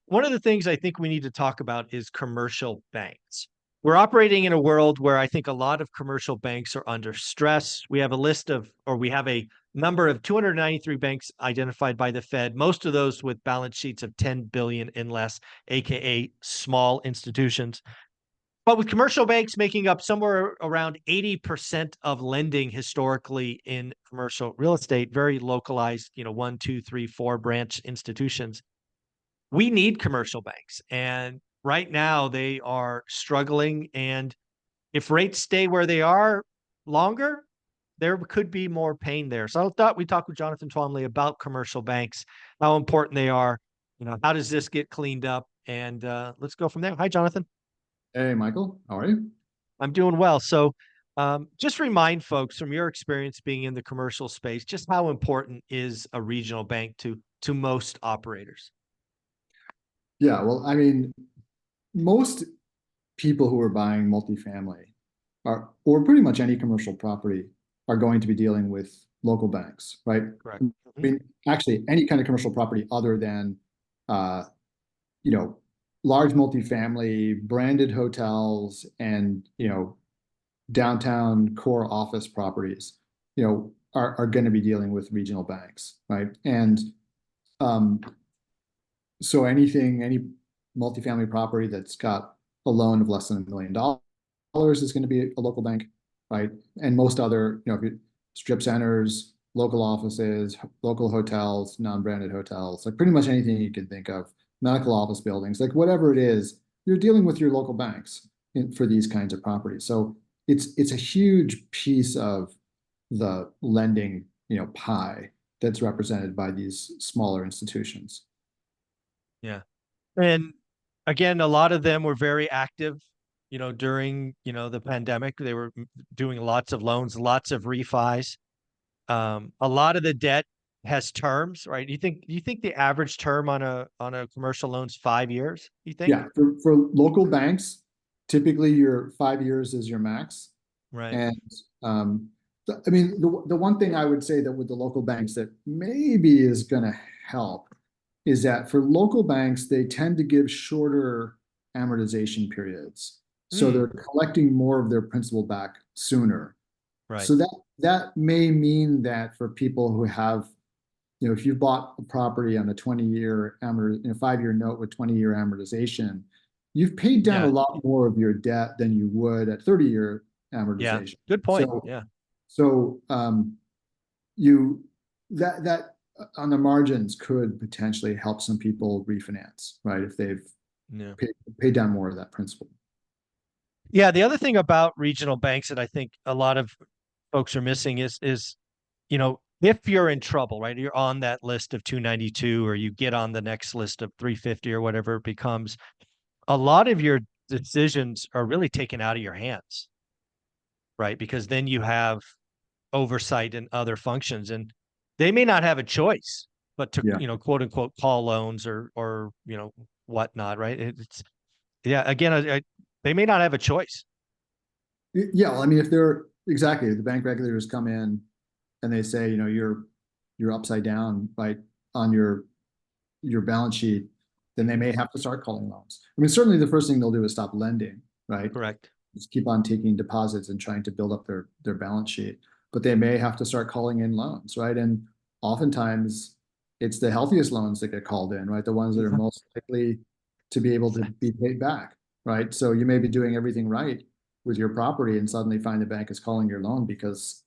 one of the things I think we need to talk about is commercial banks. We're operating in a world where I think a lot of commercial banks are under stress. We have a list of, or we have a number of 293 banks identified by the Fed, most of those with balance sheets of 10 billion and less, aka small institutions. But with commercial banks making up somewhere around 80% of lending historically in commercial real estate, very localized, one, two, three, four branch institutions, we need commercial banks. And right now they are struggling. And if rates stay where they are longer, there could be more pain there. So I thought we talked with Jonathan Twombly about commercial banks, how important they are. How does this get cleaned up? And let's go from there. Hi, Jonathan. Hey, Michael, how are you? I'm doing well. So just remind folks from your experience being in the commercial space, just how important is a regional bank to most operators? Yeah, well, I mean, most people who are buying multifamily or pretty much any commercial property are going to be dealing with local banks, right? Correct. I mean, actually, any kind of commercial property other than, uh, you know, large multifamily, branded hotels, and downtown core office properties, are going to be dealing with regional banks, right? And um, so any multifamily property that's got a loan of less than $1 million is going to be a local bank, right? And most other, strip centers, local offices, local hotels, non-branded hotels, like pretty much anything you can think of, medical office buildings, like whatever it is, you're dealing with your local banks for these kinds of properties. So it's a huge piece of the lending, pie that's represented by these smaller institutions. Yeah. And again, a lot of them were very active, during, the pandemic. They were doing lots of loans, lots of refis. A lot of the debt has terms, right? You think the average term on a commercial loan's 5 years, you think? Yeah, for local banks, typically your 5 years is your max. Right. And I mean, the one thing I would say that with the local banks that maybe is going to help is that for local banks, they tend to give shorter amortization periods. So they're Mm, collecting more of their principal back sooner. right. So that may mean that for people who have, if you bought a property on a 20-year 5-year note with 20-year amortization, you've paid down a Yeah. lot more of your debt than you would at 30-year Yeah. amortization. Good point. So Yeah. so you that on the margins could potentially help some people refinance, right? If they've Yeah. paid down more of that principal. Yeah. The other thing about regional banks that I think a lot of folks are missing is, if you're in trouble, right? You're on that list of 292 or you get on the next list of 350 or whatever it becomes, a lot of your decisions are really taken out of your hands, right? Because then you have oversight and other functions, and they may not have a choice but to, Yeah. quote unquote, call loans or whatnot, right? It's yeah. Again, they may not have a choice. Yeah, well, I mean, if they're exactly the bank regulators come in and they say, you're upside down, right, on your balance sheet, then they may have to start calling loans. I mean, certainly the first thing they'll do is stop lending, right? Correct. Just keep on taking deposits and trying to build up their balance sheet. But they may have to start calling in loans, right? And oftentimes it's the healthiest loans that get called in, right? The ones that are most likely to be able to be paid back, right? So you may be doing everything right with your property and suddenly find the bank is calling your loan because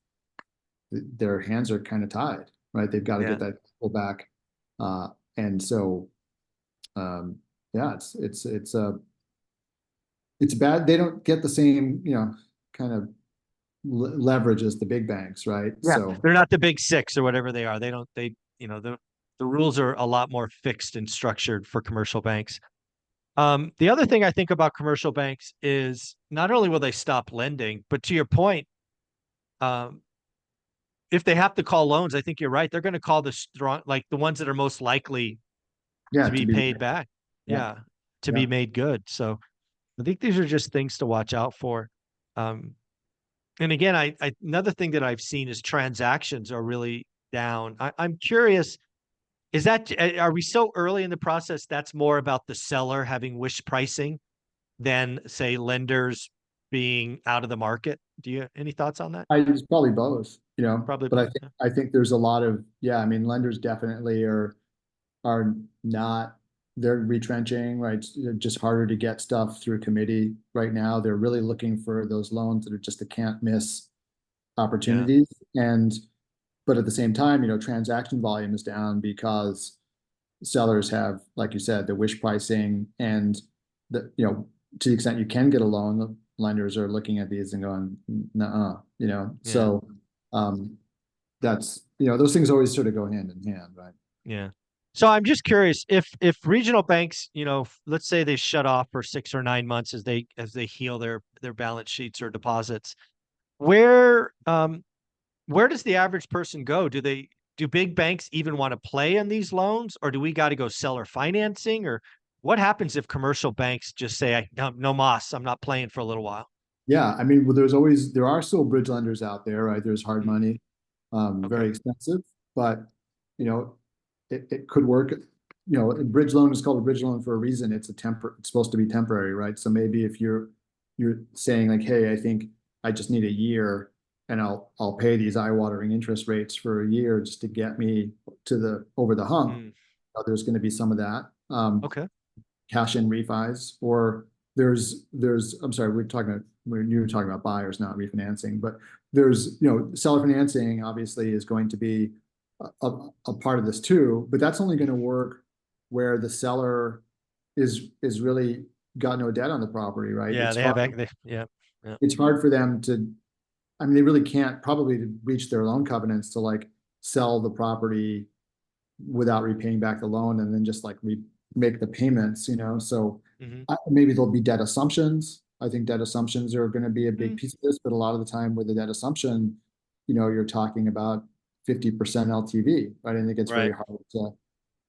their hands are kind of tied, right? They've got to Yeah. get that pull back. And so, um, yeah, it's bad. They don't get the same, kind of leverage as the big banks, right? Yeah. So They're not the big six or whatever they are. They don't, the rules are a lot more fixed and structured for commercial banks. The other thing I think about commercial banks is not only will they stop lending, but to your point, um, if they have to call loans, I think you're right. They're going to call the strong, like the ones that are most likely yeah, to to be be, paid back. yeah, Yeah. To yeah, be made good. So I think these are just things to watch out for. Um, and again, another thing that I've seen is transactions are really down. I'm curious, Is that, are we so early in the process that's more about the seller having wish pricing than say lenders being out of the market? Do you, any thoughts on that? It's probably both, Probably but both. Yeah. I think there's a lot of, yeah, I mean, lenders definitely are not, they're retrenching, right? It's just harder to get stuff through committee right now. They're really looking for those loans that are just the can't miss Yeah. opportunities. And, but at the same time, transaction volume is down because sellers have, like you said, the wish pricing and to the extent you can get a loan, the lenders are looking at these and going, nah, Yeah. so, that's, those things always sort of go hand in hand, right? Yeah. So I'm just curious if regional banks, let's say they shut off for 6 or 9 months as they heal their balance sheets or deposits, where where does the average person go? Do big banks even want to play in these loans, or do we got to go seller financing, or what happens if commercial banks just say, no, no mas, I'm not playing for a little while? Yeah, I mean, well, there are still bridge lenders out there, right? There's hard Mm, money, okay. very expensive, but you know, it could work. A bridge loan is called a bridge loan for a reason. It's supposed to be temporary, right? So maybe if you're saying like, hey, I think I just need a year and I'll pay these eye-watering interest rates for a year just to get me over the hump. Mm, There's going to be some of that. okay. Cash in refis, or I'm sorry, you were talking about buyers, not refinancing, but there's, seller financing obviously is going to be a part of this too, but that's only going to work where the seller is really got no debt on the property, right? Yeah, they have, yeah, yeah. It's hard for them to, I mean, they really can't probably to reach their loan covenants to like sell the property without repaying back the loan and then just like make the payments, so Hmm. maybe there'll be debt assumptions. I think debt assumptions are going to be a big Mm, piece of this, but a lot of the time with the debt assumption, you're talking about 50% LTV, right? I think it's very right. hard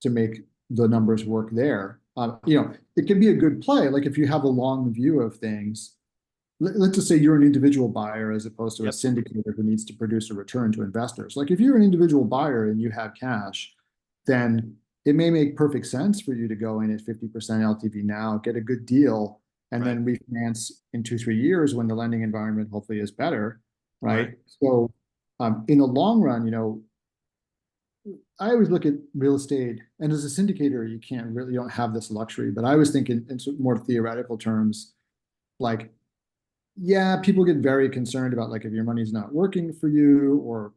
to make the numbers work there. It can be a good play. Like if you have a long view of things, let's just say you're an individual buyer as opposed to a Yep. syndicator who needs to produce a return to investors. Like if you're an individual buyer and you have cash, then it may make perfect sense for you to go in at 50% LTV now, get a good deal, and Right. then refinance in 2, 3 years when the lending environment hopefully is better, Right. right? So in the long run, I always look at real estate, and as a syndicator, you don't have this luxury, but I was thinking in more theoretical terms, like, yeah, people get very concerned about like if your money's not working for you or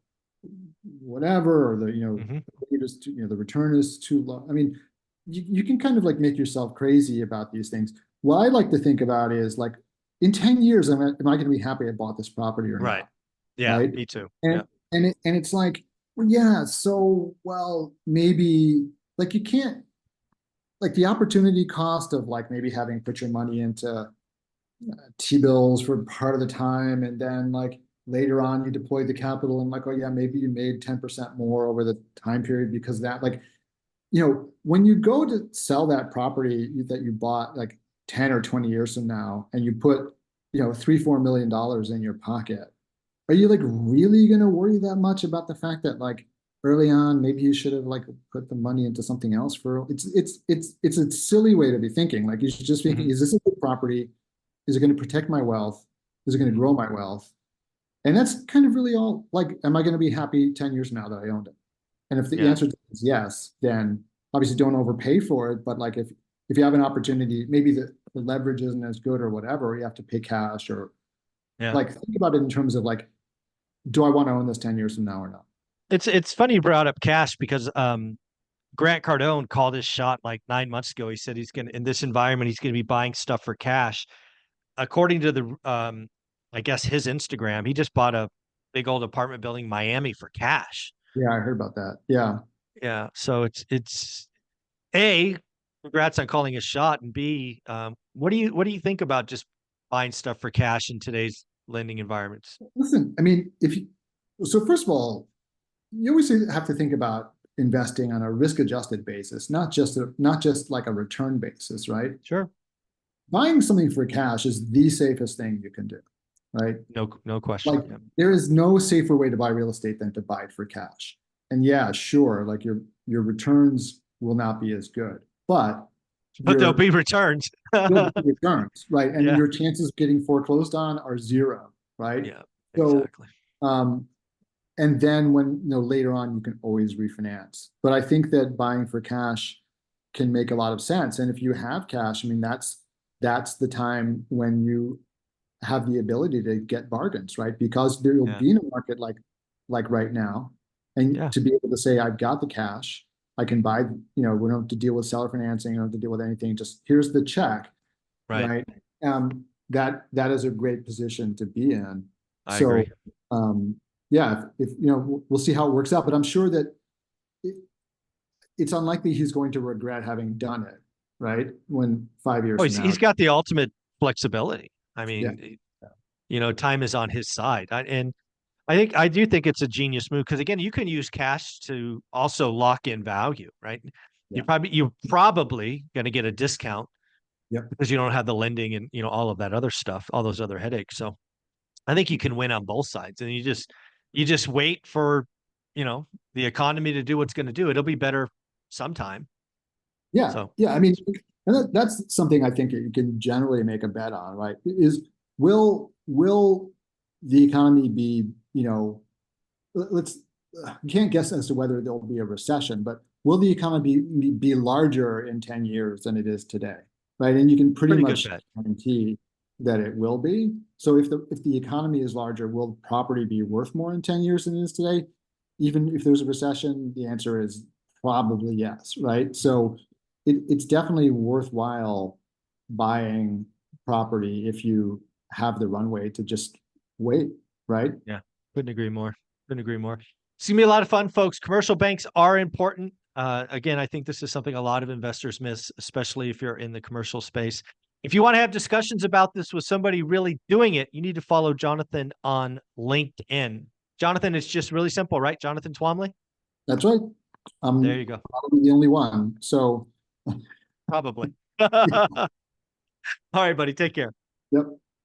whatever, or Hmm. the return is too low. I mean, you can kind of like make yourself crazy about these things. What I like to think about is like, in 10 years, am I going to be happy I bought this property or Right. not? Yeah, Right. me too. Yeah. And it's like, well, yeah, so well, maybe like you can't, like the opportunity cost of like maybe having put your money into T-bills for part of the time, and then like later on you deployed the capital and like, oh yeah, maybe you made 10% more over the time period because of that. Like, when you go to sell that property that you bought like 10 or 20 years from now and you put, $3, $4 million in your pocket, are you like really gonna worry that much about the fact that like early on maybe you should have like put the money into something else for it's a silly way to be thinking. Like you should just be Hmm. thinking, is this a good property? Is it going to protect my wealth? Is it going to Hmm. grow my wealth? And that's kind of really all, like, am I going to be happy 10 years from now that I owned it? And if the Yeah. answer is yes, then obviously don't overpay for it. But like if you have an opportunity, maybe the leverage isn't as good or whatever, or you have to pay cash or Yeah. like think about it in terms of like, do I want to own this 10 years from now or not? It's funny you brought up cash because Grant Cardone called his shot like 9 months ago. He said he's gonna, in this environment, he's gonna be buying stuff for cash. According to the I guess his Instagram, he just bought a big old apartment building in Miami for cash. Yeah, I heard about that. Yeah. Yeah. So it's A, congrats on calling a shot, and B, what do you think about just buying stuff for cash in today's lending environments? Listen, I mean, so first of all, you always have to think about investing on a risk adjusted basis, not just like a return basis, right? Sure. Buying something for cash is the safest thing you can do, right? No, no question. Like Yeah. there is no safer way to buy real estate than to buy it for cash. and yeah, sure, like your returns will not be as good, but But there'll your be returns. you'll get returns, right? And Yeah. your chances of getting foreclosed on are zero, right? Yeah, So, exactly. um, and then when, later on, you can always refinance. But I think that buying for cash can make a lot of sense. And if you have cash, I mean, that's the time when you have the ability to get bargains, right? Because there will Yeah. be in a market like right now, and Yeah. to be able to say, I've got the cash, I can buy, we don't have to deal with seller financing, we don't have to deal with anything, just here's the check, Right. right? That is a great position to be in. I So agree. yeah, if we'll see how it works out, but I'm sure that it, it's unlikely he's going to regret having done it, right? When 5 years Oh, from now. he's got the ultimate flexibility. I Yeah. mean, time is on his side. And I do think it's a genius move because again, you can use cash to also lock in value, right? Yeah. You're probably going to get a discount Yep. because you don't have the lending and all of that other stuff, all those other headaches. So I think you can win on both sides, and you just wait for the economy to do what's going to do. It'll be better sometime. Yeah. So Yeah. I mean, and that's something I think you can generally make a bet on, right? Is will the economy be, let's you can't guess as to whether there'll be a recession, but will the economy be larger in 10 years than it is today? Right. And you can pretty pretty good much bet. guarantee that it will be. So if the economy is larger, will property be worth more in 10 years than it is today? Even if there's a recession, the answer is probably yes, right? So it's definitely worthwhile buying property if you have the runway to just wait, right? Yeah, couldn't agree more. Couldn't agree more. It's gonna be a lot of fun, folks. Commercial banks are important. Again, I think this is something a lot of investors miss, especially if you're in the commercial space. If you want to have discussions about this with somebody really doing it, you need to follow Jonathan on LinkedIn. Jonathan, it's just really simple, right? Jonathan Twomley? That's right. There I'm you go. probably the only one. So, Probably. All right, buddy. Take care. yep.